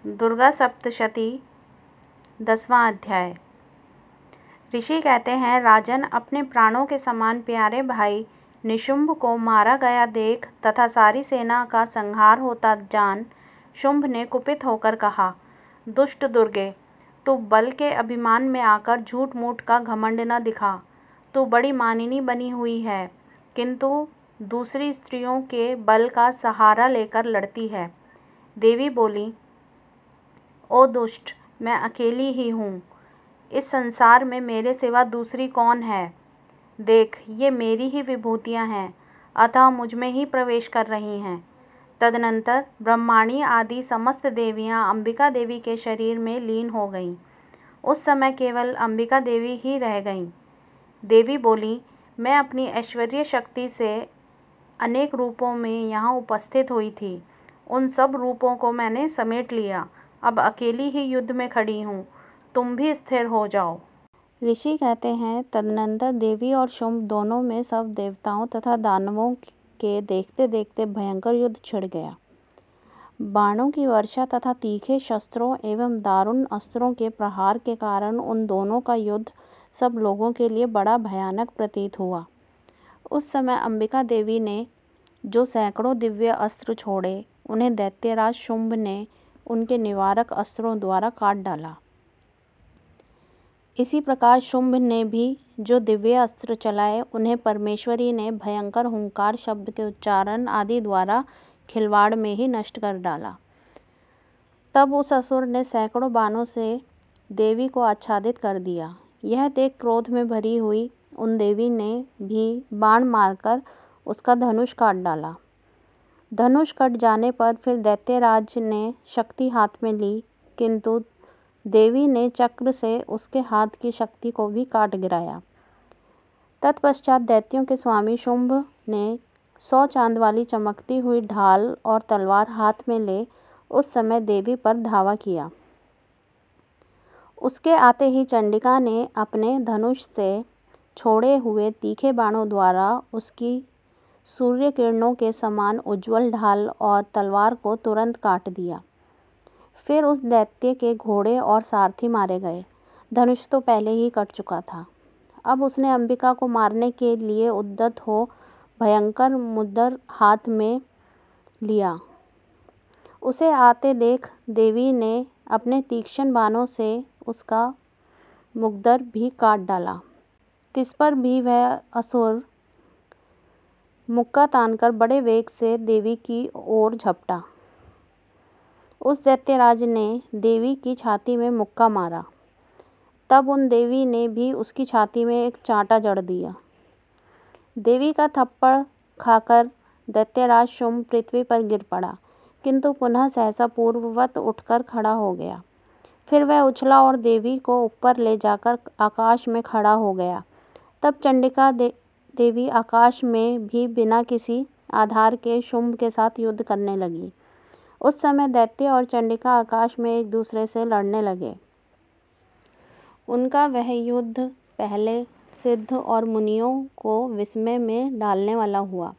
दुर्गा सप्तशती 10वां अध्याय। ऋषि कहते हैं, राजन, अपने प्राणों के समान प्यारे भाई निशुंभ को मारा गया देख तथा सारी सेना का संहार होता जान शुंभ ने कुपित होकर कहा, दुष्ट दुर्गे, तू बल के अभिमान में आकर झूठ मूठ का घमंड न दिखा। तू बड़ी मानिनी बनी हुई है, किंतु दूसरी स्त्रियों के बल का सहारा लेकर लड़ती है। देवी बोली, ओ दुष्ट, मैं अकेली ही हूँ। इस संसार में मेरे सिवा दूसरी कौन है? देख, ये मेरी ही विभूतियाँ हैं, अतः मुझ में ही प्रवेश कर रही हैं। तदनंतर ब्रह्माणी आदि समस्त देवियाँ अंबिका देवी के शरीर में लीन हो गईं। उस समय केवल अंबिका देवी ही रह गईं। देवी बोली, मैं अपनी ऐश्वर्य शक्ति से अनेक रूपों में यहाँ उपस्थित हुई थी। उन सब रूपों को मैंने समेट लिया। अब अकेली ही युद्ध में खड़ी हूँ। तुम भी स्थिर हो जाओ। ऋषि कहते हैं, तदनंतर देवी और शुंभ दोनों में सब देवताओं तथा दानवों के देखते देखते भयंकर युद्ध छिड़ गया। बाणों की वर्षा तथा तीखे शस्त्रों एवं दारुण अस्त्रों के प्रहार के कारण उन दोनों का युद्ध सब लोगों के लिए बड़ा भयानक प्रतीत हुआ। उस समय अंबिका देवी ने जो सैकड़ों दिव्य अस्त्र छोड़े, उन्हें दैत्यराज शुंभ ने उनके निवारक अस्त्रों द्वारा काट डाला। इसी प्रकार शुंभ ने भी जो दिव्य अस्त्र चलाए, उन्हें परमेश्वरी ने भयंकर हुंकार शब्द के उच्चारण आदि द्वारा खिलवाड़ में ही नष्ट कर डाला। तब उस असुर ने सैकड़ों बाणों से देवी को आच्छादित कर दिया। यह देख क्रोध में भरी हुई उन देवी ने भी बाण मारकर उसका धनुष काट डाला। धनुष कट जाने पर फिर दैत्यराज ने शक्ति हाथ में ली, किंतु देवी ने चक्र से उसके हाथ की शक्ति को भी काट गिराया। तत्पश्चात दैत्यों के स्वामी शुंभ ने 100 चांद वाली चमकती हुई ढाल और तलवार हाथ में ले उस समय देवी पर धावा किया। उसके आते ही चंडिका ने अपने धनुष से छोड़े हुए तीखे बाणों द्वारा उसकी सूर्य किरणों के समान उज्ज्वल ढाल और तलवार को तुरंत काट दिया। फिर उस दैत्य के घोड़े और सारथी मारे गए। धनुष तो पहले ही कट चुका था। अब उसने अंबिका को मारने के लिए उद्यत हो भयंकर मुद्गर हाथ में लिया। उसे आते देख देवी ने अपने तीक्ष्ण बाणों से उसका मुग्दर भी काट डाला। तिस पर भी वह असुर मुक्का तानकर बड़े वेग से देवी की ओर झपटा। उस दैत्यराज ने देवी की छाती में मुक्का मारा। तब उन देवी ने भी उसकी छाती में एक चांटा जड़ दिया। देवी का थप्पड़ खाकर दैत्यराज शुंभ पृथ्वी पर गिर पड़ा, किंतु पुनः सहसा पूर्ववत उठकर खड़ा हो गया। फिर वह उछला और देवी को ऊपर ले जाकर आकाश में खड़ा हो गया। तब चंडिका देवी आकाश में भी बिना किसी आधार के शुंभ के साथ युद्ध करने लगी। उस समय दैत्य और चंडिका आकाश में एक दूसरे से लड़ने लगे। उनका वह युद्ध पहले सिद्ध और मुनियों को विस्मय में डालने वाला हुआ।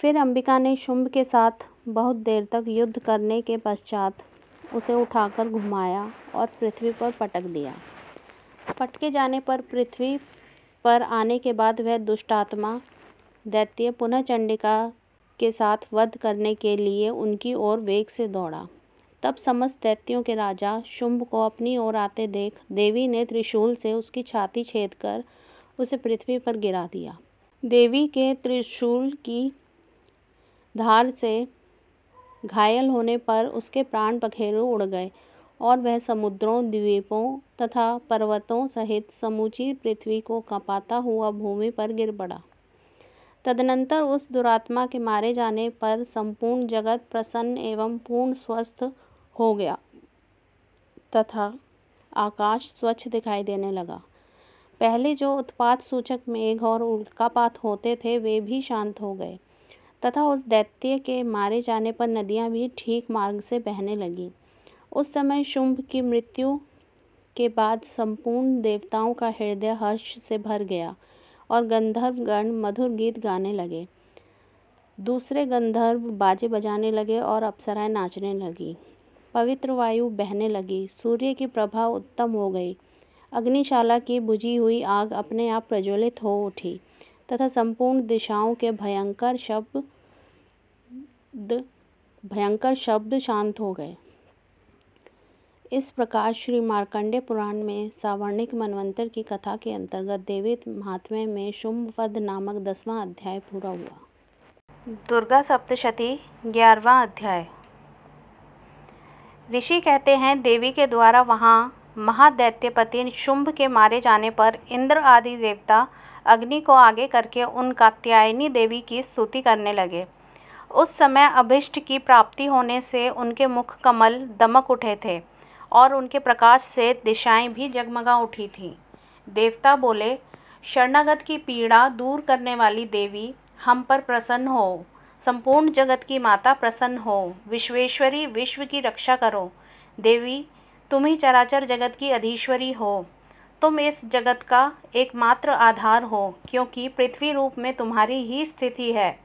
फिर अंबिका ने शुंभ के साथ बहुत देर तक युद्ध करने के पश्चात उसे उठाकर घुमाया और पृथ्वी पर पटक दिया। पटके जाने पर पृथ्वी पर आने के बाद वह दुष्टात्मा दैत्य पुनः चंडिका के साथ वध करने के लिए उनकी ओर वेग से दौड़ा। तब समस्त दैत्यों के राजा शुंभ को अपनी ओर आते देख देवी ने त्रिशूल से उसकी छाती छेदकर उसे पृथ्वी पर गिरा दिया। देवी के त्रिशूल की धार से घायल होने पर उसके प्राण पखेरु उड़ गए और वह समुद्रों, द्वीपों तथा पर्वतों सहित समूची पृथ्वी को कांपाता हुआ भूमि पर गिर पड़ा। तदनंतर उस दुरात्मा के मारे जाने पर संपूर्ण जगत प्रसन्न एवं पूर्ण स्वस्थ हो गया तथा आकाश स्वच्छ दिखाई देने लगा। पहले जो उत्पात सूचक मेघ और उल्कापात होते थे, वे भी शांत हो गए तथा उस दैत्य के मारे जाने पर नदियाँ भी ठीक मार्ग से बहने लगीं। उस समय शुंभ की मृत्यु के बाद संपूर्ण देवताओं का हृदय हर्ष से भर गया और गंधर्वगण मधुर गीत गाने लगे। दूसरे गंधर्व बाजे बजाने लगे और अप्सराएं नाचने लगीं। पवित्र वायु बहने लगी, सूर्य की प्रभा उत्तम हो गई, अग्निशाला की बुझी हुई आग अपने आप प्रज्वलित हो उठी तथा संपूर्ण दिशाओं के भयंकर शब्द शांत हो गए। इस प्रकार श्री मार्कंडेय पुराण में सावर्णिक मनवंतर की कथा के अंतर्गत देवी महात्म्य में शुंभवध नामक 10वां अध्याय पूरा हुआ। दुर्गा सप्तशती 11वां अध्याय। ऋषि कहते हैं, देवी के द्वारा वहाँ महादैत्यपति शुंभ के मारे जाने पर इंद्र आदि देवता अग्नि को आगे करके उन कात्यायनी देवी की स्तुति करने लगे। उस समय अभिष्ट की प्राप्ति होने से उनके मुख कमल दमक उठे थे और उनके प्रकाश से दिशाएं भी जगमगा उठी थीं। देवता बोले, शरणागत की पीड़ा दूर करने वाली देवी, हम पर प्रसन्न हो। संपूर्ण जगत की माता प्रसन्न हो। विश्वेश्वरी, विश्व की रक्षा करो। देवी, तुम ही चराचर जगत की अधीश्वरी हो। तुम इस जगत का एकमात्र आधार हो, क्योंकि पृथ्वी रूप में तुम्हारी ही स्थिति है।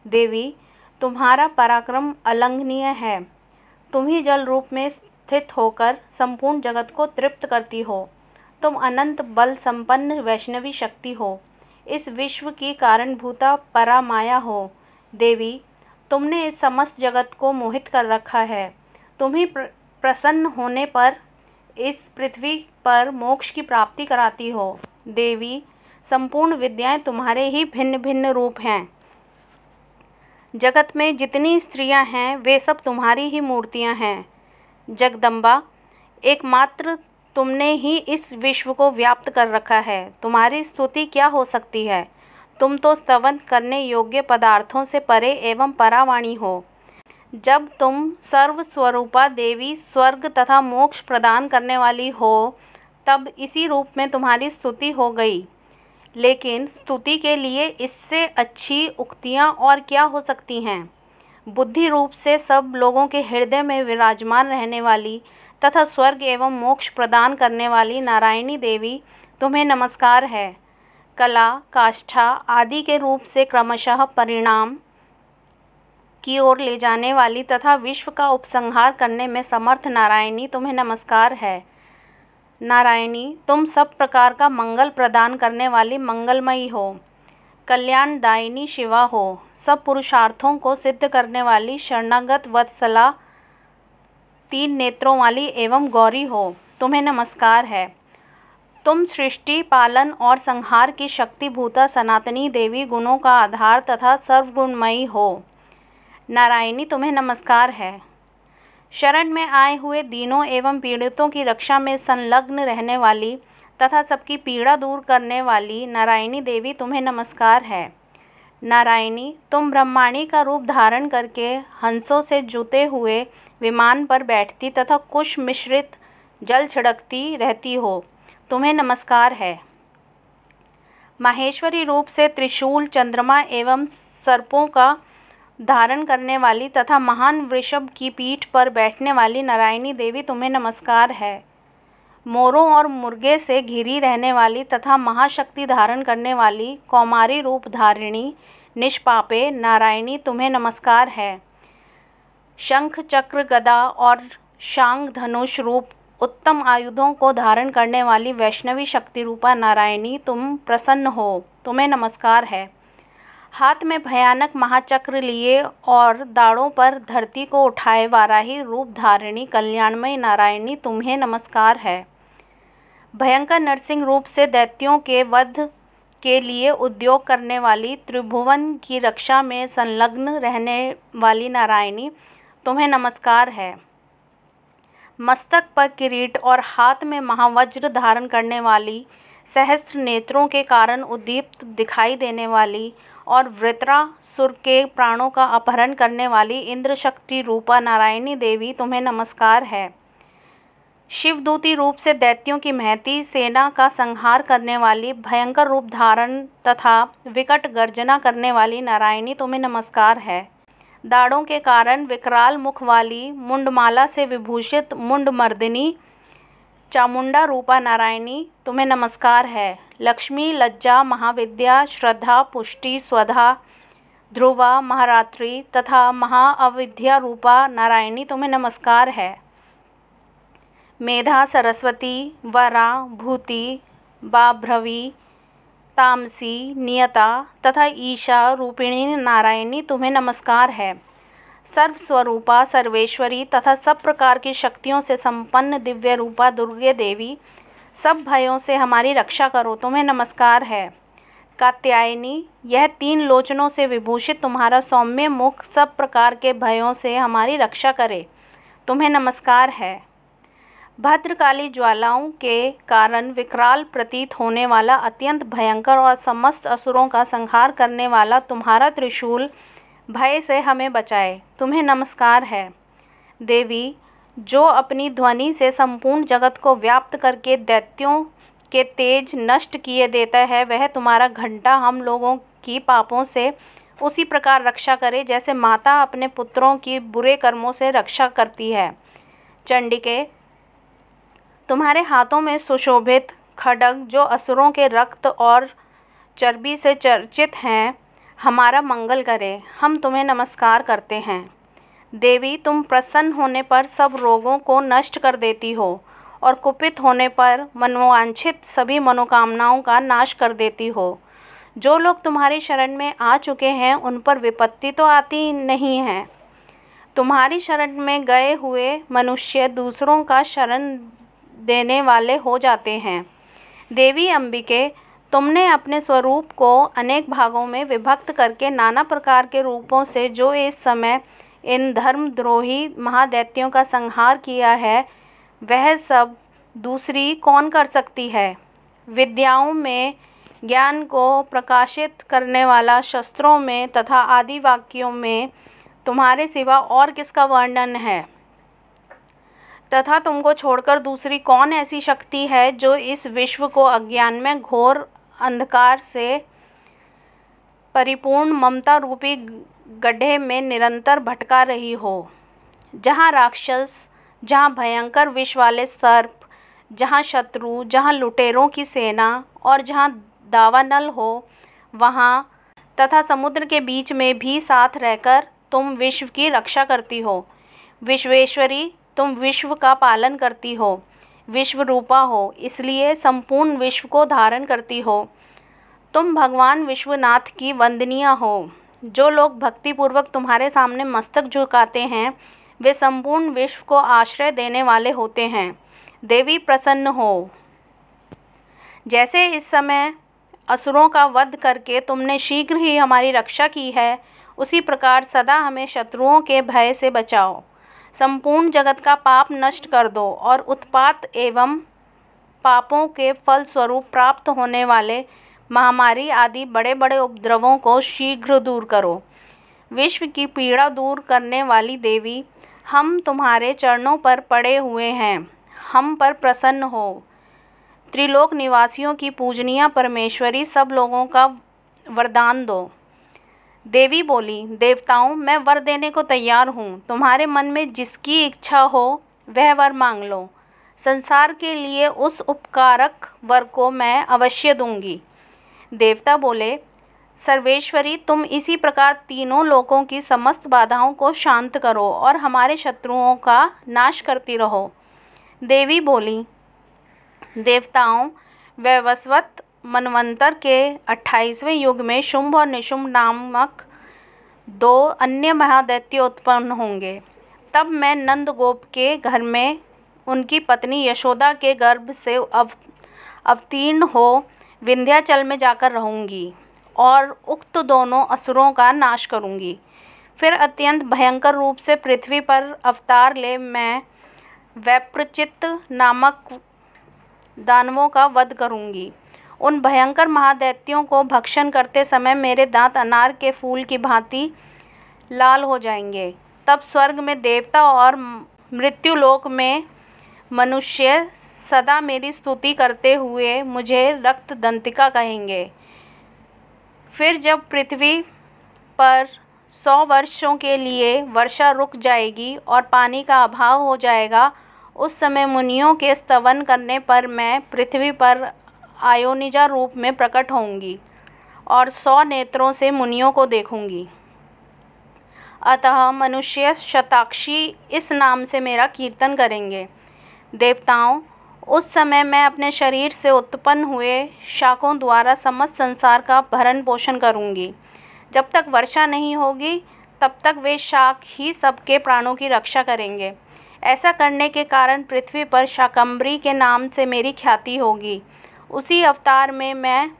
देवी, तुम्हारा पराक्रम अलंघनीय है। तुम ही जल रूप में स्थित होकर संपूर्ण जगत को तृप्त करती हो। तुम अनंत बल संपन्न वैष्णवी शक्ति हो। इस विश्व की कारणभूता परामाया हो। देवी, तुमने इस समस्त जगत को मोहित कर रखा है। तुम ही प्रसन्न होने पर इस पृथ्वी पर मोक्ष की प्राप्ति कराती हो। देवी, संपूर्ण विद्याएं तुम्हारे ही भिन्न भिन्न रूप हैं। जगत में जितनी स्त्रियां हैं वे सब तुम्हारी ही मूर्तियां हैं। जगदम्बा, एकमात्र तुमने ही इस विश्व को व्याप्त कर रखा है। तुम्हारी स्तुति क्या हो सकती है? तुम तो स्तवन करने योग्य पदार्थों से परे एवं परावाणी हो। जब तुम सर्वस्वरूपा देवी स्वर्ग तथा मोक्ष प्रदान करने वाली हो, तब इसी रूप में तुम्हारी स्तुति हो गई। लेकिन स्तुति के लिए इससे अच्छी उक्तियाँ और क्या हो सकती हैं? बुद्धि रूप से सब लोगों के हृदय में विराजमान रहने वाली तथा स्वर्ग एवं मोक्ष प्रदान करने वाली नारायणी देवी, तुम्हें नमस्कार है। कला, काष्ठा आदि के रूप से क्रमशः परिणाम की ओर ले जाने वाली तथा विश्व का उपसंहार करने में समर्थ नारायणी, तुम्हें नमस्कार है। नारायणी, तुम सब प्रकार का मंगल प्रदान करने वाली मंगलमयी हो। कल्याणदायिनी शिवा हो। सब पुरुषार्थों को सिद्ध करने वाली शरणागत वत्सला, 3 नेत्रों वाली एवं गौरी हो। तुम्हें नमस्कार है। तुम सृष्टि, पालन और संहार की शक्तिभूता सनातनी देवी, गुणों का आधार तथा सर्वगुणमयी हो। नारायणी, तुम्हें नमस्कार है। शरण में आए हुए दीनों एवं पीड़ितों की रक्षा में संलग्न रहने वाली तथा सबकी पीड़ा दूर करने वाली नारायणी देवी, तुम्हें नमस्कार है। नारायणी, तुम ब्रह्माणी का रूप धारण करके हंसों से जुते हुए विमान पर बैठती तथा कुश मिश्रित जल छिड़कती रहती हो। तुम्हें नमस्कार है। माहेश्वरी रूप से त्रिशूल, चंद्रमा एवं सर्पों का धारण करने वाली तथा महान वृषभ की पीठ पर बैठने वाली नारायणी देवी, तुम्हें नमस्कार है। मोरों और मुर्गे से घिरी रहने वाली तथा महाशक्ति धारण करने वाली कौमारी रूप धारिणी निष्पापे नारायणी, तुम्हें नमस्कार है। शंख, चक्र, गदा और शांग धनुष रूप उत्तम आयुधों को धारण करने वाली वैष्णवी शक्ति रूपा नारायणी, तुम प्रसन्न हो। तुम्हें नमस्कार है। हाथ में भयानक महाचक्र लिए और दाढ़ों पर धरती को उठाए वाराही रूप धारिणी कल्याणमयी नारायणी, तुम्हें नमस्कार है। भयंकर नरसिंह रूप से दैत्यों के वध के लिए उद्योग करने वाली, त्रिभुवन की रक्षा में संलग्न रहने वाली नारायणी, तुम्हें नमस्कार है। मस्तक पर किरीट और हाथ में महावज्र धारण करने वाली, सहस्त्र नेत्रों के कारण उद्दीप्त दिखाई देने वाली और वृत्रासुर के प्राणों का अपहरण करने वाली इंद्र शक्ति रूपा नारायणी देवी, तुम्हें नमस्कार है। शिवदूती रूप से दैत्यों की महती सेना का संहार करने वाली, भयंकर रूप धारण तथा विकट गर्जना करने वाली नारायणी, तुम्हें नमस्कार है। दाढ़ों के कारण विकराल मुख वाली, मुंडमाला से विभूषित मुंडमर्दिनी चामुंडा रूपा नारायणी, तुम्हें नमस्कार है। लक्ष्मी, लज्जा, महाविद्या, श्रद्धा, पुष्टि, स्वधा, ध्रुवा, महारात्रि तथा महाअविद्या रूपा नारायणी, तुम्हें नमस्कार है। मेधा, सरस्वती, वरा, भूति, बाभ्रवी, तामसी, नियता तथा ईशा रूपिणी नारायणी तुम्हें नमस्कार है। सर्वस्वरूपा, सर्वेश्वरी तथा सब प्रकार की शक्तियों से संपन्न दिव्य रूपा दुर्गे देवी, सब भयों से हमारी रक्षा करो, तुम्हें नमस्कार है। कात्यायनी, यह 3 लोचनों से विभूषित तुम्हारा सौम्य मुख सब प्रकार के भयों से हमारी रक्षा करे, तुम्हें नमस्कार है। भद्रकाली, ज्वालाओं के कारण विकराल प्रतीत होने वाला अत्यंत भयंकर और समस्त असुरों का संहार करने वाला तुम्हारा त्रिशूल भय से हमें बचाए, तुम्हें नमस्कार है। देवी, जो अपनी ध्वनि से संपूर्ण जगत को व्याप्त करके दैत्यों के तेज नष्ट किए देता है, वह तुम्हारा घंटा हम लोगों की पापों से उसी प्रकार रक्षा करे जैसे माता अपने पुत्रों की बुरे कर्मों से रक्षा करती है। चंडिके, तुम्हारे हाथों में सुशोभित खड्ग जो असुरों के रक्त और चर्बी से चर्चित हैं, हमारा मंगल करे, हम तुम्हें नमस्कार करते हैं। देवी, तुम प्रसन्न होने पर सब रोगों को नष्ट कर देती हो और कुपित होने पर मनोवांछित सभी मनोकामनाओं का नाश कर देती हो। जो लोग तुम्हारी शरण में आ चुके हैं उन पर विपत्ति तो आती नहीं है। तुम्हारी शरण में गए हुए मनुष्य दूसरों का शरण देने वाले हो जाते हैं। देवी अंबिके, तुमने अपने स्वरूप को अनेक भागों में विभक्त करके नाना प्रकार के रूपों से जो इस समय इन धर्मद्रोही महादैत्यों का संहार किया है, वह सब दूसरी कौन कर सकती है। विद्याओं में ज्ञान को प्रकाशित करने वाला, शस्त्रों में तथा आदि वाक्यों में तुम्हारे सिवा और किसका वर्णन है, तथा तुमको छोड़कर दूसरी कौन ऐसी शक्ति है जो इस विश्व को अज्ञान में घोर अंधकार से परिपूर्ण ममता रूपी गड्ढे में निरंतर भटका रही हो। जहाँ राक्षस, जहाँ भयंकर विष वाले सर्प, जहाँ शत्रु, जहाँ लुटेरों की सेना और जहाँ दावानल हो, वहाँ तथा समुद्र के बीच में भी साथ रहकर तुम विश्व की रक्षा करती हो। विश्वेश्वरी, तुम विश्व का पालन करती हो, विश्व रूपा हो, इसलिए संपूर्ण विश्व को धारण करती हो। तुम भगवान विश्वनाथ की वंदनीय हो। जो लोग भक्तिपूर्वक तुम्हारे सामने मस्तक झुकाते हैं, वे संपूर्ण विश्व को आश्रय देने वाले होते हैं। देवी, प्रसन्न हो। जैसे इस समय असुरों का वध करके तुमने शीघ्र ही हमारी रक्षा की है, उसी प्रकार सदा हमें शत्रुओं के भय से बचाओ। संपूर्ण जगत का पाप नष्ट कर दो और उत्पात एवं पापों के फल स्वरूप प्राप्त होने वाले महामारी आदि बड़े बड़े उपद्रवों को शीघ्र दूर करो। विश्व की पीड़ा दूर करने वाली देवी, हम तुम्हारे चरणों पर पड़े हुए हैं, हम पर प्रसन्न हो। त्रिलोक निवासियों की पूजनीय परमेश्वरी, सब लोगों का वरदान दो। देवी बोली, देवताओं, मैं वर देने को तैयार हूँ। तुम्हारे मन में जिसकी इच्छा हो वह वर मांग लो। संसार के लिए उस उपकारक वर को मैं अवश्य दूंगी। देवता बोले, सर्वेश्वरी, तुम इसी प्रकार तीनों लोकों की समस्त बाधाओं को शांत करो और हमारे शत्रुओं का नाश करती रहो। देवी बोली, देवताओं, वैवस्वत मनवंतर के 28वें युग में शुंभ और निशुंभ नामक 2 अन्य महादैत्य उत्पन्न होंगे। तब मैं नंदगोप के घर में उनकी पत्नी यशोदा के गर्भ से अवतीर्ण हो विंध्याचल में जाकर रहूँगी और उक्त दोनों असुरों का नाश करूँगी। फिर अत्यंत भयंकर रूप से पृथ्वी पर अवतार ले मैं वैप्रचित्त नामक दानवों का वध करूँगी। उन भयंकर महादैत्यों को भक्षण करते समय मेरे दांत अनार के फूल की भांति लाल हो जाएंगे। तब स्वर्ग में देवता और मृत्युलोक में मनुष्य सदा मेरी स्तुति करते हुए मुझे रक्त दंतिका कहेंगे। फिर जब पृथ्वी पर 100 वर्षों के लिए वर्षा रुक जाएगी और पानी का अभाव हो जाएगा, उस समय मुनियों के स्तवन करने पर मैं पृथ्वी पर आयोनिजा रूप में प्रकट होंगी और 100 नेत्रों से मुनियों को देखूंगी। अतः मनुष्य शताक्षी इस नाम से मेरा कीर्तन करेंगे। देवताओं, उस समय मैं अपने शरीर से उत्पन्न हुए शाकों द्वारा समस्त संसार का भरण पोषण करूँगी। जब तक वर्षा नहीं होगी तब तक वे शाक ही सबके प्राणों की रक्षा करेंगे। ऐसा करने के कारण पृथ्वी पर शाकंभरी के नाम से मेरी ख्याति होगी। उसी अवतार में मैं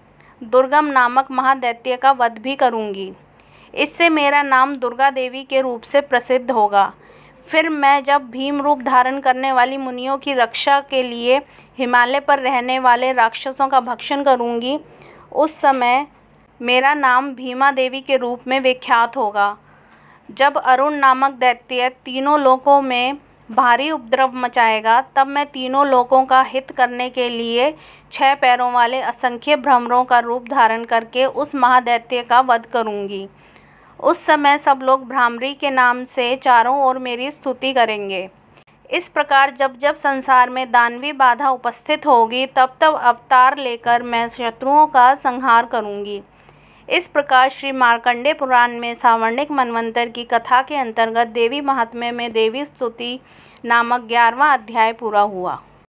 दुर्गम नामक महादैत्य का वध भी करूँगी। इससे मेरा नाम दुर्गा देवी के रूप से प्रसिद्ध होगा। फिर मैं जब भीम रूप धारण करने वाली मुनियों की रक्षा के लिए हिमालय पर रहने वाले राक्षसों का भक्षण करूँगी, उस समय मेरा नाम भीमा देवी के रूप में विख्यात होगा। जब अरुण नामक दैत्य तीनों लोकों में भारी उपद्रव मचाएगा, तब मैं तीनों लोकों का हित करने के लिए 6 पैरों वाले असंख्य भ्रमरों का रूप धारण करके उस महादैत्य का वध करूँगी। उस समय सब लोग भ्रामरी के नाम से चारों ओर मेरी स्तुति करेंगे। इस प्रकार जब जब संसार में दानवी बाधा उपस्थित होगी, तब तब अवतार लेकर मैं शत्रुओं का संहार करूँगी। इस प्रकार श्री मार्कंडेय पुराण में सावर्णिक मनवंतर की कथा के अंतर्गत देवी महात्म्य में देवी स्तुति नामक 11वां अध्याय पूरा हुआ।